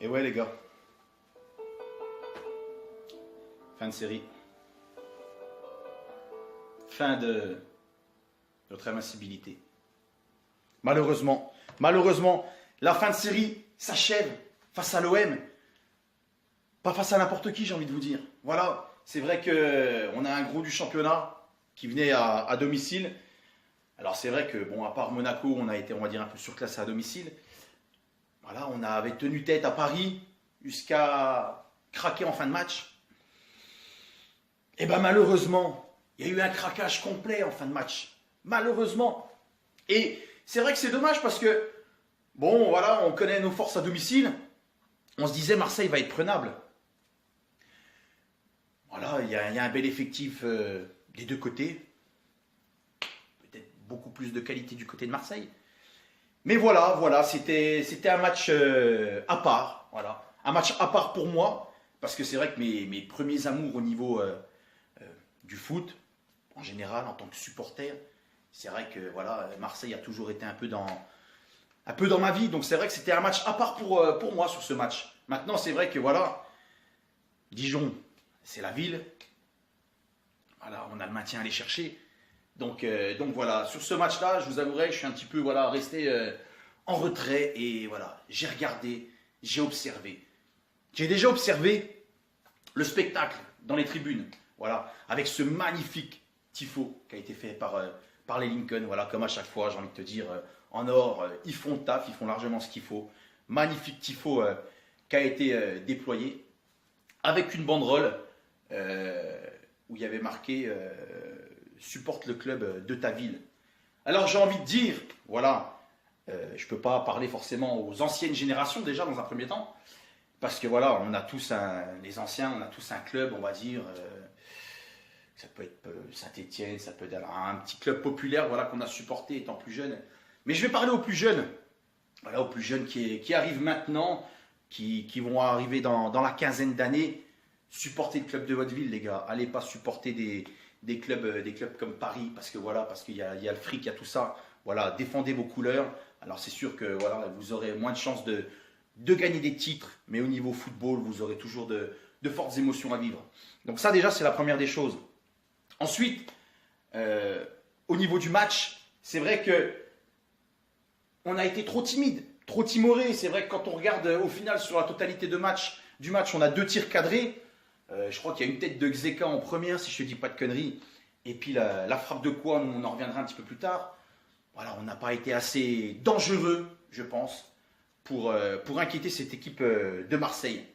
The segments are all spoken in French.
Et ouais les gars, fin de série, fin de notre invincibilité. Malheureusement, la fin de série s'achève face à l'OM, pas face à n'importe qui, j'ai envie de vous dire. Voilà, c'est vrai qu'on a un gros du championnat qui venait à domicile. Alors c'est vrai que, bon, à part Monaco, on a été, on va dire, un peu surclassé à domicile. Voilà, on avait tenu tête à Paris jusqu'à craquer en fin de match. Et bien malheureusement, il y a eu un craquage complet en fin de match. Malheureusement. Et c'est vrai que c'est dommage parce que, bon, voilà, on connaît nos forces à domicile. On se disait Marseille va être prenable. Voilà, il y a un bel effectif des deux côtés. Peut-être beaucoup plus de qualité du côté de Marseille. Mais voilà, c'était un match à part. Voilà. Un match à part pour moi. Parce que c'est vrai que mes premiers amours au niveau du foot, en général, en tant que supporter, c'est vrai que voilà, Marseille a toujours été un peu dans ma vie. Donc c'est vrai que c'était un match à part pour moi sur ce match. Maintenant, c'est vrai que voilà, Dijon, c'est la ville. Voilà, on a le maintien à aller chercher. Donc voilà, sur ce match-là, je vous avouerai, je suis un petit peu voilà, resté en retrait et voilà, j'ai regardé, j'ai observé. J'ai déjà observé le spectacle dans les tribunes, voilà, avec ce magnifique tifo qui a été fait par les Lincoln, voilà, comme à chaque fois, j'ai envie de te dire, en or, ils font le taf, ils font largement ce qu'il faut. Magnifique tifo qui a été déployé avec une banderole où il y avait marqué supporte le club de ta ville. Alors j'ai envie de dire, voilà, je ne peux pas parler forcément aux anciennes générations déjà dans un premier temps, parce que voilà, on a tous les anciens, on a tous un club, on va dire, ça peut être Saint-Étienne, ça peut être un petit club populaire voilà, qu'on a supporté étant plus jeune. Mais je vais parler aux plus jeunes, voilà, aux plus jeunes qui arrivent maintenant, qui vont arriver dans la quinzaine d'années. Supportez le club de votre ville, les gars. Allez pas supporter des clubs comme Paris, parce que voilà, parce qu'il y a le fric, il y a tout ça. Voilà, défendez vos couleurs. Alors c'est sûr que voilà, vous aurez moins de chances de gagner des titres, mais au niveau football, vous aurez toujours de fortes émotions à vivre. Donc ça déjà, c'est la première des choses. Ensuite, au niveau du match, c'est vrai que on a été trop timide, trop timoré. C'est vrai que quand on regarde au final sur la totalité du match, on a 2 tirs cadrés. Je crois qu'il y a une tête de Xeka en première, si je ne te dis pas de conneries. Et puis la frappe de Kwan, on en reviendra un petit peu plus tard. Voilà, on n'a pas été assez dangereux, je pense, pour inquiéter cette équipe de Marseille.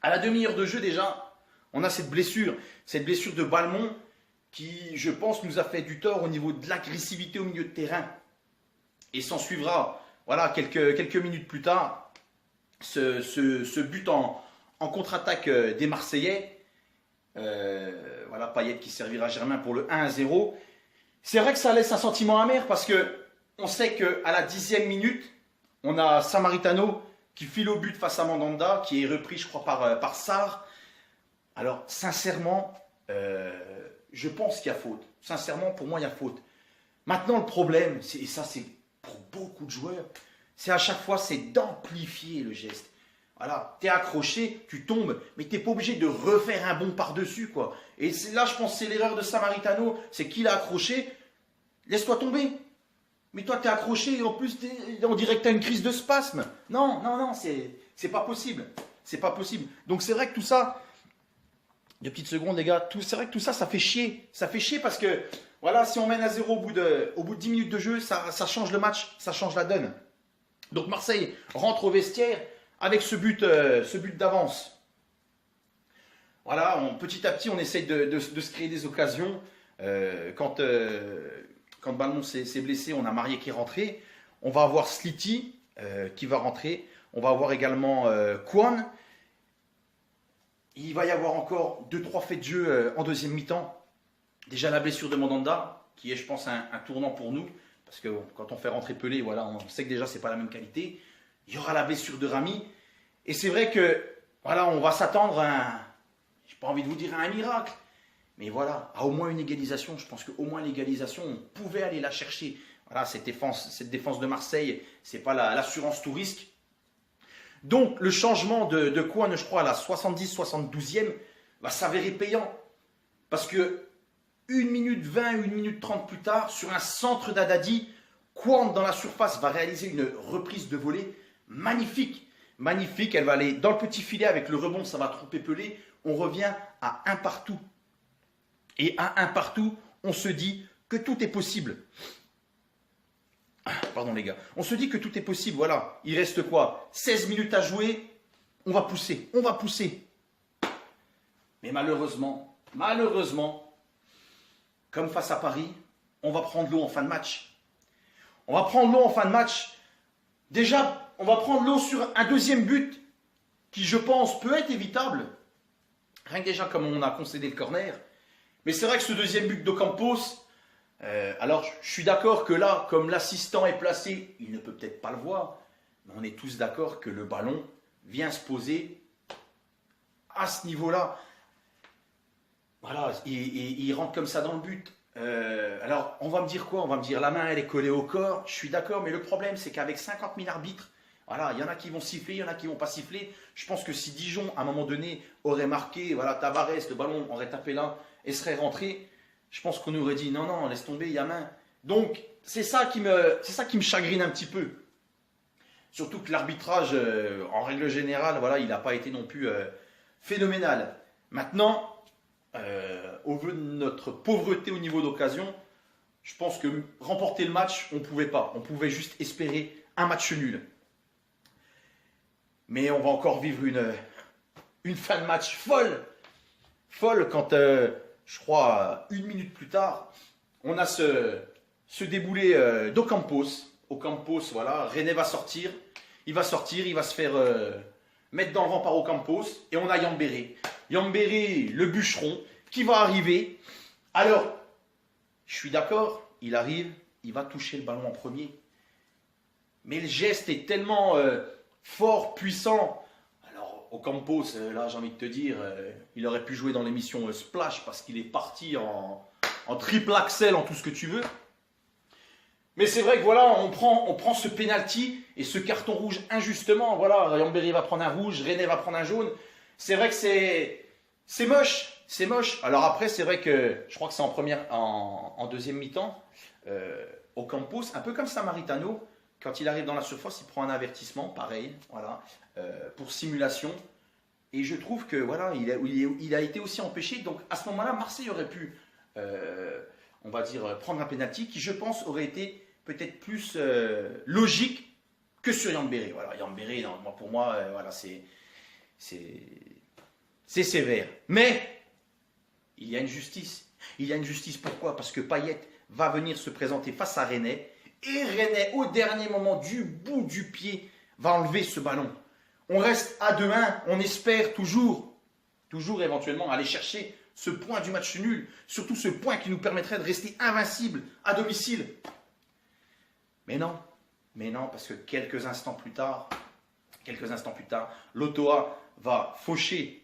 À la demi-heure de jeu déjà, on a cette blessure de Balmont qui, je pense, nous a fait du tort au niveau de l'agressivité au milieu de terrain. Et s'en suivra, voilà, quelques minutes plus tard, ce but en contre-attaque des Marseillais. Voilà, Payet qui servira Germain pour le 1-0. C'est vrai que ça laisse un sentiment amer parce qu'on sait qu'à la 10e minute, on a Samaritano qui file au but face à Mandanda, qui est repris, je crois, par Sarr. Alors, sincèrement, je pense qu'il y a faute. Sincèrement, pour moi, il y a faute. Maintenant, le problème, et ça c'est pour beaucoup de joueurs, c'est à chaque fois, c'est d'amplifier le geste. Voilà, t'es accroché, tu tombes, mais t'es pas obligé de refaire un bond par-dessus, quoi. Et là, je pense que c'est l'erreur de Samaritano, c'est qu'il a accroché, laisse-toi tomber. Mais toi, t'es accroché et en plus, on dirait que t'as une crise de spasme. Non, c'est pas possible. C'est pas possible. Donc c'est vrai que tout ça, 2 petites secondes, les gars, c'est vrai que tout ça, ça fait chier. Ça fait chier parce que, voilà, si on mène à 0 au bout de 10 minutes de jeu, ça change le match, ça change la donne. Donc Marseille rentre au vestiaire avec ce but d'avance. Voilà, petit à petit, on essaye de se créer des occasions. Quand Balmont s'est blessé, on a Marié qui est rentré. On va avoir Sliti qui va rentrer. On va avoir également Kwan. Il va y avoir encore 2-3 faits de jeu en deuxième mi-temps. Déjà la blessure de Mandanda, qui est, je pense, un tournant pour nous. Parce que quand on fait rentrer Pelé, voilà, on sait que déjà, ce n'est pas la même qualité. Il y aura la blessure de Rami. Et c'est vrai que, voilà, on va s'attendre à je n'ai pas envie de vous dire à un miracle. Mais voilà, à au moins une égalisation. Je pense qu'au moins l'égalisation, on pouvait aller la chercher. Voilà, cette défense de Marseille, ce n'est pas l'assurance tout risque. Donc le changement de Kwon, je crois, à la 70-72e, va s'avérer payant. Parce que 1 minute 20, 1 minute 30 plus tard, sur un centre d'Haddadi, Kwon dans la surface va réaliser une reprise de volée magnifique. Magnifique, elle va aller dans le petit filet avec le rebond, ça va trop épeler. On revient à un partout. Et à un partout, on se dit que tout est possible. Pardon les gars. On se dit que tout est possible, voilà. Il reste quoi? 16 minutes à jouer. On va pousser, on va pousser. Mais malheureusement, comme face à Paris, on va prendre l'eau en fin de match. On va prendre l'eau en fin de match. Déjà, on va prendre l'eau sur un deuxième but qui, je pense, peut être évitable. Rien que déjà comme on a concédé le corner. Mais c'est vrai que ce deuxième but d'Ocampos, alors je suis d'accord que là, comme l'assistant est placé, il ne peut peut-être pas le voir. Mais on est tous d'accord que le ballon vient se poser à ce niveau-là. Voilà, il rentre comme ça dans le but. Alors, on va me dire quoi? On va me dire la main, elle est collée au corps. Je suis d'accord, mais le problème, c'est qu'avec 50 000 arbitres, voilà, il y en a qui vont siffler, il y en a qui vont pas siffler. Je pense que si Dijon, à un moment donné, aurait marqué, voilà, Tavares, le ballon aurait tapé là et serait rentré, je pense qu'on aurait dit non, non, laisse tomber, il y a main. Donc, c'est ça qui me chagrine un petit peu. Surtout que l'arbitrage, en règle générale, voilà, il n'a pas été non plus phénoménal. Maintenant, au vu de notre pauvreté au niveau d'occasion, je pense que remporter le match, on ne pouvait pas. On pouvait juste espérer un match nul. Mais on va encore vivre une fin de match folle. Folle quand, je crois, 1 minute plus tard, on a ce déboulé d'Ocampos. Ocampos, voilà, René va sortir. Il va sortir, il va se faire mettre dans le vent par Ocampos. Et on a Yambéré. Yambéré, le bûcheron, qui va arriver. Alors, je suis d'accord, il arrive, il va toucher le ballon en premier. Mais le geste est tellement fort, puissant. Alors, Ocampos, là, j'ai envie de te dire, il aurait pu jouer dans l'émission Splash parce qu'il est parti en triple axel, en tout ce que tu veux. Mais c'est vrai que voilà, on prend ce penalty et ce carton rouge injustement. Voilà, Yambéré va prendre un rouge, René va prendre un jaune. C'est vrai que c'est moche. C'est moche. Alors après, c'est vrai que je crois que c'est en deuxième mi-temps. Ocampos, un peu comme Samaritano, quand il arrive dans la surface, il prend un avertissement, pareil, voilà, pour simulation. Et je trouve que voilà, il a été aussi empêché. Donc à ce moment-là, Marseille aurait pu, on va dire, prendre un penalty qui, je pense, aurait été peut-être plus logique que sur Yambéré. Voilà, Yambéré, pour moi, voilà, c'est sévère. Mais il y a une justice. Il y a une justice, pourquoi? Parce que Payet va venir se présenter face à René. Et René, au dernier moment, du bout du pied, va enlever ce ballon. On reste à 2-1. On espère toujours éventuellement aller chercher ce point du match nul. Surtout ce point qui nous permettrait de rester invincible à domicile. Mais non, parce que quelques instants plus tard, l'Otoa va faucher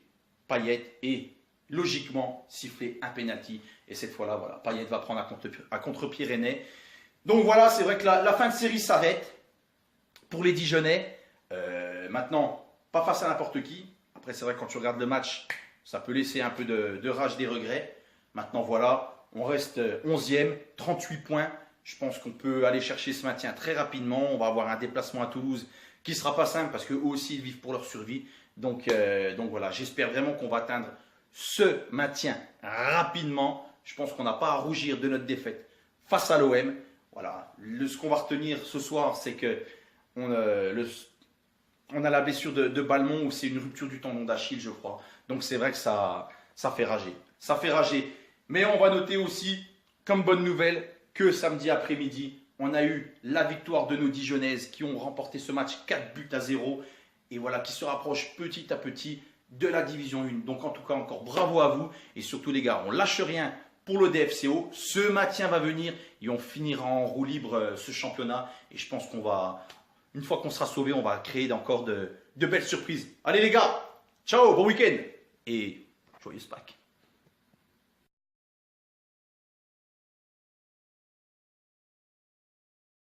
Payet et logiquement siffler un penalty. Et cette fois-là, voilà, Payet va prendre à contre-pied René. Donc voilà, c'est vrai que la fin de série s'arrête pour les Dijonnais. Maintenant, pas face à n'importe qui. Après, c'est vrai que quand tu regardes le match, ça peut laisser un peu de rage, des regrets. Maintenant, voilà, on reste 11e, 38 points. Je pense qu'on peut aller chercher ce maintien très rapidement. On va avoir un déplacement à Toulouse qui ne sera pas simple parce qu'eux aussi, ils vivent pour leur survie. Donc voilà, j'espère vraiment qu'on va atteindre ce maintien rapidement. Je pense qu'on n'a pas à rougir de notre défaite face à l'OM. Voilà, ce qu'on va retenir ce soir, c'est que on a la blessure de Balmont, où c'est une rupture du tendon d'Achille, je crois. Donc c'est vrai que ça fait rager. Ça fait rager. Mais on va noter aussi, comme bonne nouvelle, que samedi après-midi, on a eu la victoire de nos Dijonnaises qui ont remporté ce match 4-0. Et voilà, qui se rapprochent petit à petit de la Division 1. Donc en tout cas, encore bravo à vous. Et surtout les gars, on lâche rien pour le DFCO. Ce maintien va venir et on finira en roue libre ce championnat. Et je pense qu'on va, une fois qu'on sera sauvé, on va créer encore de belles surprises. Allez les gars, ciao, bon week-end et joyeuse Pâques.